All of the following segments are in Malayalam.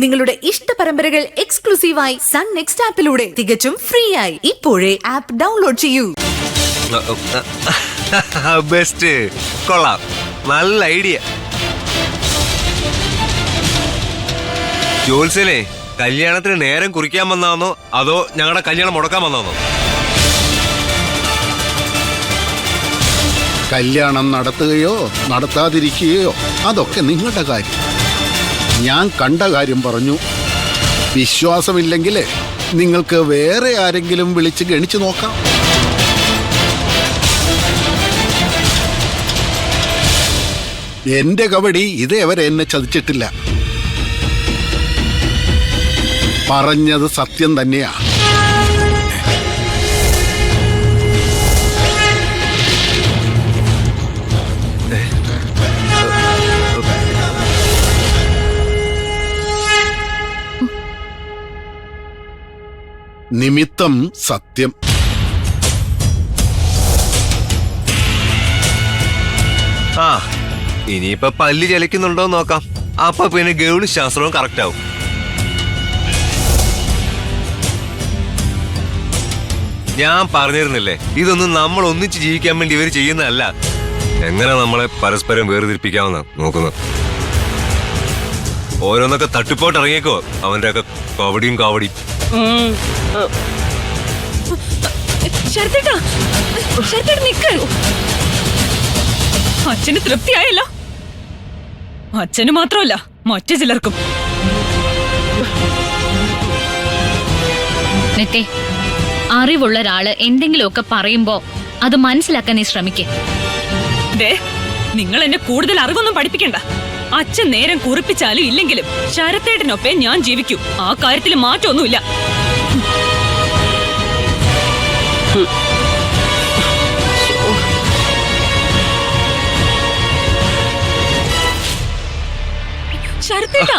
നിങ്ങളുടെ ഇഷ്ട പരമ്പരകൾ എക്സ്ക്ലൂസീവായി സൺ നെക്സ്റ്റ് ആപ്പിലൂടെ തികച്ചും ഫ്രീ ആയി ഇപ്പോഴേ ആപ്പ് ഡൗൺലോഡ് ചെയ്യൂ. ബെസ്റ്റ്, കൊള്ളാം, നല്ല ഐഡിയ. ജോത്സ്യനെ കല്യാണത്തിന് നേരം കുറിക്കാൻ വന്നാന്നോ അതോ ഞങ്ങളുടെ കല്യാണം മുടക്കാൻ വന്നാന്നോ? കല്യാണം നടത്തുകയോ നടത്താതിരിക്കുകയോ അതൊക്കെ നിങ്ങളുടെ കാര്യം. ഞാൻ കണ്ട കാര്യം പറഞ്ഞു. വിശ്വാസമില്ലെങ്കിൽ നിങ്ങൾക്ക് വേറെ ആരെങ്കിലും വിളിച്ച് ഗണിച്ചു നോക്കാം. എന്റെ കബഡി ഇതേവരെ എന്നെ ചതിച്ചിട്ടില്ല. പറഞ്ഞത് സത്യം തന്നെയാ. നിമിത്തം സത്യം. ആ, ഇനിയിപ്പൊ പല്ല് ചലിക്കുന്നുണ്ടോ നോക്കാം. അപ്പൊ പിന്നെ ഗൗളി ശാസ്ത്രവും കറക്റ്റ് ആവും. ഞാൻ പറഞ്ഞിരുന്നില്ലേ, ഇതൊന്നും നമ്മൾ ഒന്നിച്ച് ജീവിക്കാൻ വേണ്ടി ഇവർ ചെയ്യുന്നതല്ല. എങ്ങനെ നമ്മളെ പരസ്പരം വേർതിരിപ്പിക്കാമെന്ന നോക്കുന്നത്. ഓരോന്നൊക്കെ തട്ടിപ്പോട്ട് ഇറങ്ങിയേക്കോ അവന്റെ ഒക്കെ കവടിയും കാവടിയും. അച്ഛന് തൃപ്തിയായല്ലോ. അച്ഛന് മാത്രമല്ല മറ്റു ചിലർക്കും. അറിവുള്ള ഒരാള് എന്തെങ്കിലുമൊക്കെ പറയുമ്പോ അത് മനസ്സിലാക്കാൻ നീ ശ്രമിക്കേ. നിങ്ങൾ എന്നെ കൂടുതൽ അറിവൊന്നും പഠിപ്പിക്കണ്ട. അച്ഛൻ നേരം കുറിപ്പിച്ചാലും ഇല്ലെങ്കിലും ശരത്തേട്ടനൊപ്പം ഞാൻ ജീവിക്കൂ. ആ കാര്യത്തിൽ മാറ്റമൊന്നുമില്ല. ശരത്തേട്ടാ,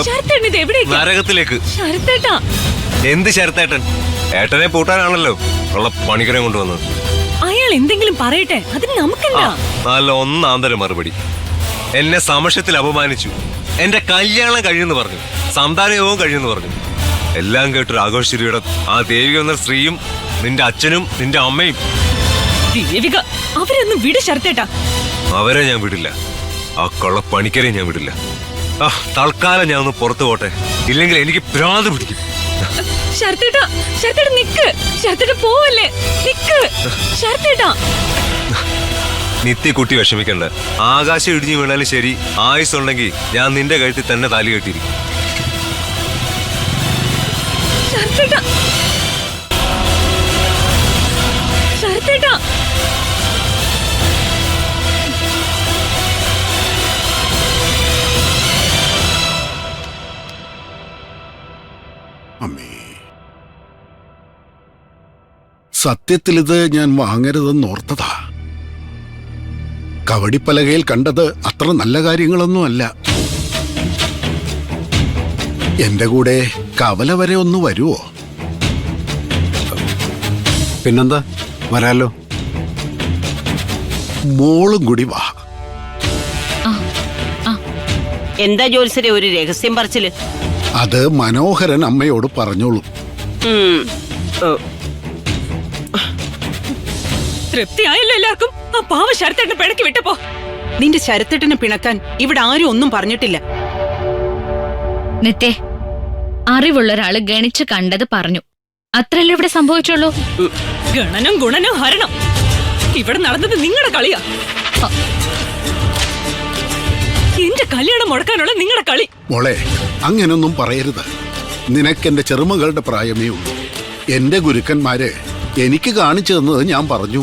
ശരത്തേട്ടൻ ഇത് എവിടേക്ക്? നരകത്തിലേക്ക്. ശരത്തേട്ടാ, എന്ത് ശരത്തേട്ടൻ? ഏട്ടനെ പൂട്ടാനാണല്ലോ ഉള്ള പണിക്കരെ കൊണ്ടുവന്നത്. അയാൾ എന്തെങ്കിലും പറയട്ടെ, അതിന് നമുക്കെന്താ? നല്ല ഒന്നാന്തര മറുപടി. എന്നെ സമക്ഷത്തിൽ അപമാനിച്ചു. എന്റെ കല്യാണം കഴിയുമെന്ന് പറഞ്ഞു, സന്താനയോഗവും കഴിയുമെന്ന് പറഞ്ഞു. എല്ലാം കേട്ടൊരു ആഘോഷരിയുടെ ആ ദേവിക എന്ന സ്ത്രീയും നിന്റെ അച്ഛനും നിന്റെ അമ്മയും. ദേവിക, അവരൊന്നും വിട് ശരത്തേട്ടാ. അവരെ ഞാൻ വിടില്ല. ആ കൊള്ള പണിക്കരെ ഞാൻ വിടില്ല. തൽക്കാലം ഞാൻ ഒന്ന് പുറത്തു പോട്ടെ, ഇല്ലെങ്കിൽ എനിക്ക് ഭ്രാന്ത് പിടിക്കും. ശരത്തേട്ടാ, ശരത്തേട്ടാ നിക്ക്. ശരത്തേട്ടാ പോവല്ലേ, നിക്ക് ശരത്തേട്ടാ. നിത്യക്കുട്ടി വിഷമിക്കണ്ട. ആകാശം ഇടിഞ്ഞു വീണാലും ശരി, ആയുസുണ്ടെങ്കിൽ ഞാൻ നിന്റെ കഴുത്തിൽ തന്നെ താലി കെട്ടിയിരിക്കും. ശരത്തേട്ടാ, ശരത്തേട്ടാ. അമ്മേ, സത്യത്തിലിത് ഞാൻ വാങ്ങരുതെന്ന് ഓർത്തതാ. കവടിപ്പലകയിൽ കണ്ടത് അത്ര നല്ല കാര്യങ്ങളൊന്നുമല്ല. എന്റെ കൂടെ കവല വരെ ഒന്ന് വരുവോ? പിന്നെന്താ, വരാലോ. മോളും കൂടി വാ. എന്താ ജോത്സരെ ഒരു രഹസ്യം പറച്ചില്? അത് മനോഹരൻ അമ്മയോട് പറഞ്ഞോളൂ. തൃപ്തിയായല്ലോ എല്ലാവർക്കും. ആ പാവ ശരത്തേട്ടനെ പിണക്കി വിട്ടപ്പോ. നിന്റെ ശരത്തേട്ടനെ പിണക്കാൻ ഇവിടെ ആരും ഒന്നും പറഞ്ഞിട്ടില്ല. നിത്യേ, അറിവുള്ള ഒരാള് ഗണിച്ചു കണ്ടത് പറഞ്ഞു. അത്രയല്ലേ ഇവിടെ സംഭവിച്ചുള്ളൂ. ഗണനം ഗുണനം ഹരണം. ഇവിടെ നടന്നത് നിങ്ങളുടെ കളിയാ. എന്റെ കല്യാണം മുടക്കാനുള്ള നിങ്ങളുടെ കളി. മോളെ, അങ്ങനൊന്നും പറയരുത്. നിനക്കെന്റെ ചെറുമകളുടെ പ്രായമേ ഉള്ളൂ. എന്റെ ഗുരുക്കന്മാര് എനിക്ക് കാണിച്ചു തന്നത് ഞാൻ പറഞ്ഞു.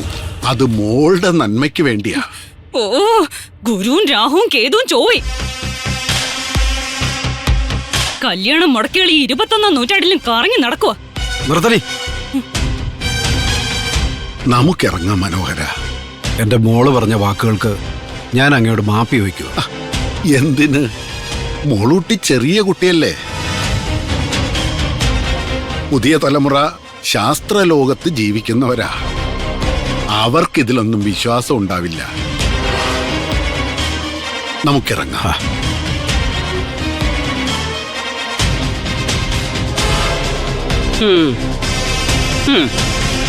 അത് മോളുടെ നന്മയ്ക്ക് വേണ്ടിയാ. ഓ, ഗുരുവും രാഹുവും കേതുവും ചോയി. കല്യാണം മുടക്കികൾ ഈ 21ാം നൂറ്റാണ്ടിലും കറങ്ങി നടക്കുക. നിർത്തടി. നമുക്കിറങ്ങാം മനോഹര. എന്റെ മോള് പറഞ്ഞ വാക്കുകൾക്ക് ഞാൻ അങ്ങയോട് മാപ്പി വയ്ക്കൂ. എന്തിന്? മോളൂട്ടി ചെറിയ കുട്ടിയല്ലേ. പുതിയ തലമുറ ശാസ്ത്രലോകത്ത് ജീവിക്കുന്നവരാ. അവർക്കിതിലൊന്നും വിശ്വാസം ഉണ്ടാവില്ല. നമുക്കിറങ്ങാം. ഉം. ഉം.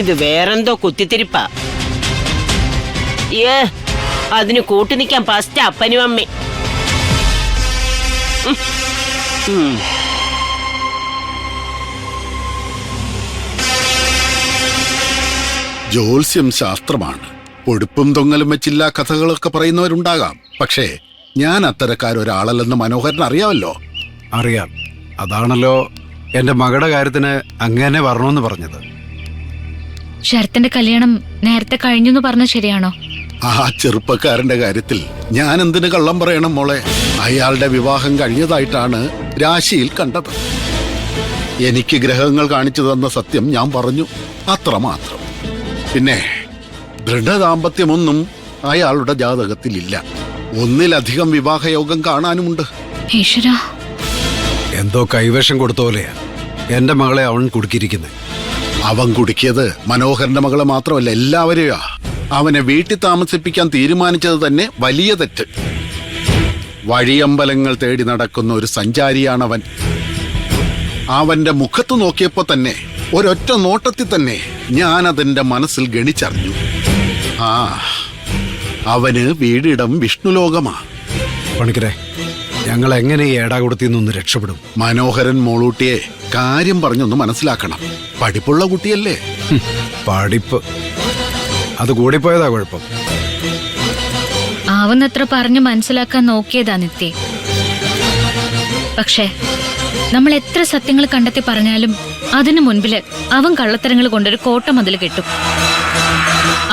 ഇത് വേറെന്തോ കുത്തിത്തിരിപ്പാ. ഏ അതിന് കൂട്ടു നിൽക്കാൻ ഫസ്റ്റ് അപ്പനും അമ്മയും. ജ്യോത്സ്യം ശാസ്ത്രമാണ്. പൊടുപ്പും തൊങ്ങലും വെച്ചില്ല കഥകളൊക്കെ പറയുന്നവരുണ്ടാകാം. പക്ഷേ ഞാൻ അത്തരക്കാരൊരാളല്ലെന്ന് മനോഹരൻ അറിയാമല്ലോ. അറിയാം. അതാണല്ലോ എന്റെ മകളുടെ കാര്യത്തിന് അങ്ങനെ വരണമെന്ന് പറഞ്ഞത്. ശരത്തിന്റെ കല്യാണം നേരത്തെ കഴിഞ്ഞു പറഞ്ഞ ശരിയാണോ? ആ ചെറുപ്പക്കാരന്റെ കാര്യത്തിൽ ഞാൻ എന്തിനു കള്ളം പറയണം മോളെ? അയാളുടെ വിവാഹം കഴിഞ്ഞതായിട്ടാണ് രാശിയിൽ കണ്ടത്. എനിക്ക് ഗ്രഹങ്ങൾ കാണിച്ചു തന്ന സത്യം ഞാൻ പറഞ്ഞു, അത്രമാത്രം. പിന്നെ ദൃഢദാമ്പത്യമൊന്നും അയാളുടെ ജാതകത്തിലില്ല. ഒന്നിലധികം വിവാഹയോഗം കാണാനുമുണ്ട്. ഈശ്വരാ, എന്തോ കൈവേഷം കൊടുത്ത പോലെയാ എന്റെ മകളെ അവൻ കുടുക്കിയിരിക്കുന്നത്. അവൻ കുടുക്കിയത് മനോഹരന്റെ മകളെ മാത്രമല്ല, എല്ലാവരെയാ. അവനെ വീട്ടിൽ താമസിപ്പിക്കാൻ തീരുമാനിച്ചത് തന്നെ വലിയ തെറ്റ്. വഴിയമ്പലങ്ങൾ തേടി നടക്കുന്ന ഒരു സഞ്ചാരിയാണവൻ. അവന്റെ മുഖത്ത് നോക്കിയപ്പോ തന്നെ, ഒരൊറ്റ നോട്ടത്തിൽ തന്നെ ഞാൻ അതിന്റെ മനസ്സിൽ ഗണിച്ചറിഞ്ഞു. ആ, അവന് വീടിടം വിഷ്ണുലോകമാ. പണിക്കരെ, ഞങ്ങൾ എങ്ങനെ ഈ ഏടാകുടത്തിന്നൊന്ന് രക്ഷപ്പെടും? മനോഹരൻ മോളൂട്ടിയെ കാര്യം പറഞ്ഞൊന്ന് മനസ്സിലാക്കണം. പഠിപ്പുള്ള കുട്ടിയല്ലേ. പഠിപ്പ് അത് കൂടിപ്പോയതാ കുഴപ്പം. ആവുന്നത്ര പറഞ്ഞു മനസ്സിലാക്കാൻ നോക്കിയതാ നിത്യ. പക്ഷേ നമ്മൾ എത്ര സത്യങ്ങൾ കണ്ടെത്തി പറഞ്ഞാലും അതിനു മുൻപില് അവൻ കള്ളത്തരങ്ങൾ കൊണ്ടൊരു കോട്ടമതിൽ കെട്ടും.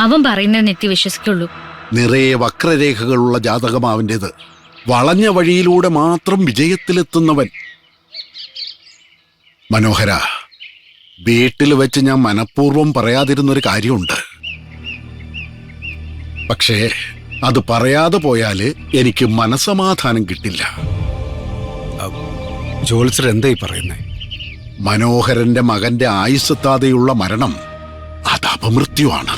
അവൻ പറയുന്നത് നിത്യ വിശ്വസിക്കുള്ളൂ. നിറയെ വക്രരേഖകളുള്ള ജാതകമാവിൻ്റെത്. വളഞ്ഞ വഴിയിലൂടെ മാത്രം വിജയത്തിലെത്തുന്നവൻ. മനോഹര, വീട്ടിൽ വെച്ച് ഞാൻ മനഃപൂർവ്വം പറയാതിരുന്നൊരു കാര്യമുണ്ട്. പക്ഷേ അത് പറയാതെ പോയാല് എനിക്ക് മനസമാധാനം കിട്ടില്ല. ജോത്സർ എന്തായി പറയുന്നേ? മനോഹരന്റെ മകന്റെ ആയുസ്സെത്താതെയുള്ള മരണം അത് അപമൃത്യുവാണ്.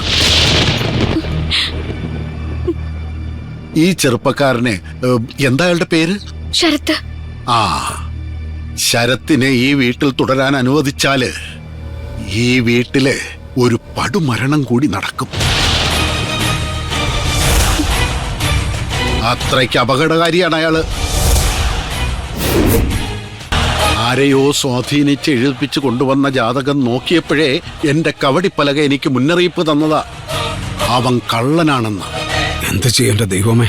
ഈ ചെറുപ്പക്കാരനെ എന്താ അയാളുടെ പേര്? ശരത്ത്. ആ, ശരത്തിനെ ഈ വീട്ടിൽ തുടരാൻ അനുവദിച്ചാല് ഈ വീട്ടില് ഒരു പടുമരണം കൂടി നടക്കും. അത്രയ്ക്ക് അപകടകാരിയാണ് അയാള്. ആരെയോ സ്വാധീനിച്ച് എഴുതിപ്പിച്ച് കൊണ്ടുവന്ന ജാതകം നോക്കിയപ്പോഴേ എന്റെ കവടിപ്പലക എനിക്ക് മുന്നറിയിപ്പ് തന്നതാ, അവൻ കള്ളനാണെന്ന്. എന്ത് ചെയ്യേണ്ട ദൈവമേ?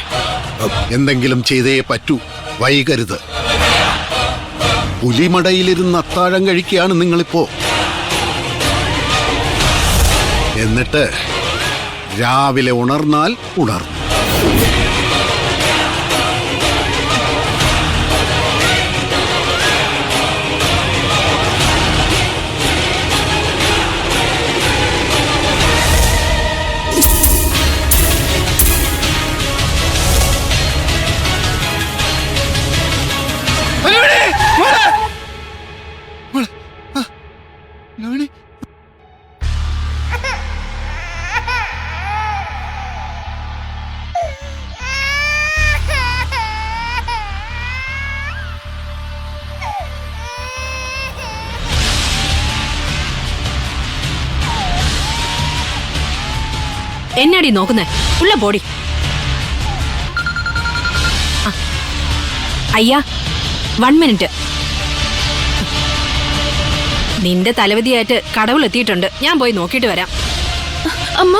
എന്തെങ്കിലും ചെയ്തേ പറ്റൂ, വൈകരുത്. പുലിമടയിലിരുന്ന് അത്താഴം കഴിക്കുകയാണ് നിങ്ങളിപ്പോ. എന്നിട്ട് രാവിലെ ഉണർന്നാൽ ഉണർന്നു. എന്നാടി നോക്കുന്നേ? ഉള്ള ബോഡി. അയ്യാ, 1 മിനിറ്റ്. നിന്റെ തലവിധിയായിട്ട് കടവുളെത്തിയിട്ടുണ്ട്. ഞാൻ പോയി നോക്കിയിട്ട് വരാം. അമ്മ,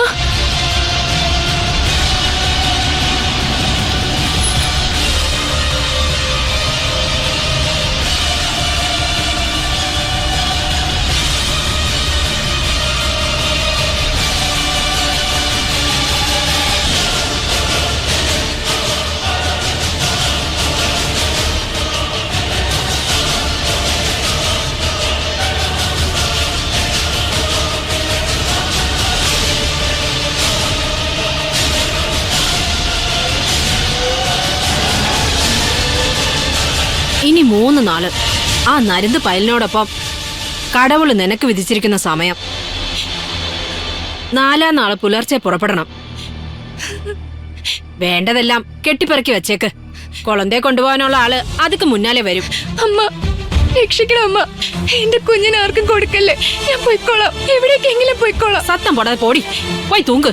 ഇനി 3 നാള് ആ നരുന്ത് പയലിനോടൊപ്പം കടവുള് നിനക്ക് വിധിച്ചിരിക്കുന്ന സമയം. 4-ാം നാള് പുലർച്ചെ പുറപ്പെടണം. വേണ്ടതെല്ലാം കെട്ടിപ്പെറുക്കി വെച്ചേക്ക്. കൊളന്തേ കൊണ്ടുപോകാനുള്ള ആള് അതിക്ക് മുന്നാലെ വരും. അമ്മ, രക്ഷിക്കണം അമ്മ. എന്റെ കുഞ്ഞിനെ ആർക്കും കൊടുക്കല്ലേ. ഞാൻ പോയിക്കോളാം, എവിടേക്കെങ്കിലും പോയിക്കോളാം. സത്തം പോടാതെ പോടി, പോയി തൂങ്ക്.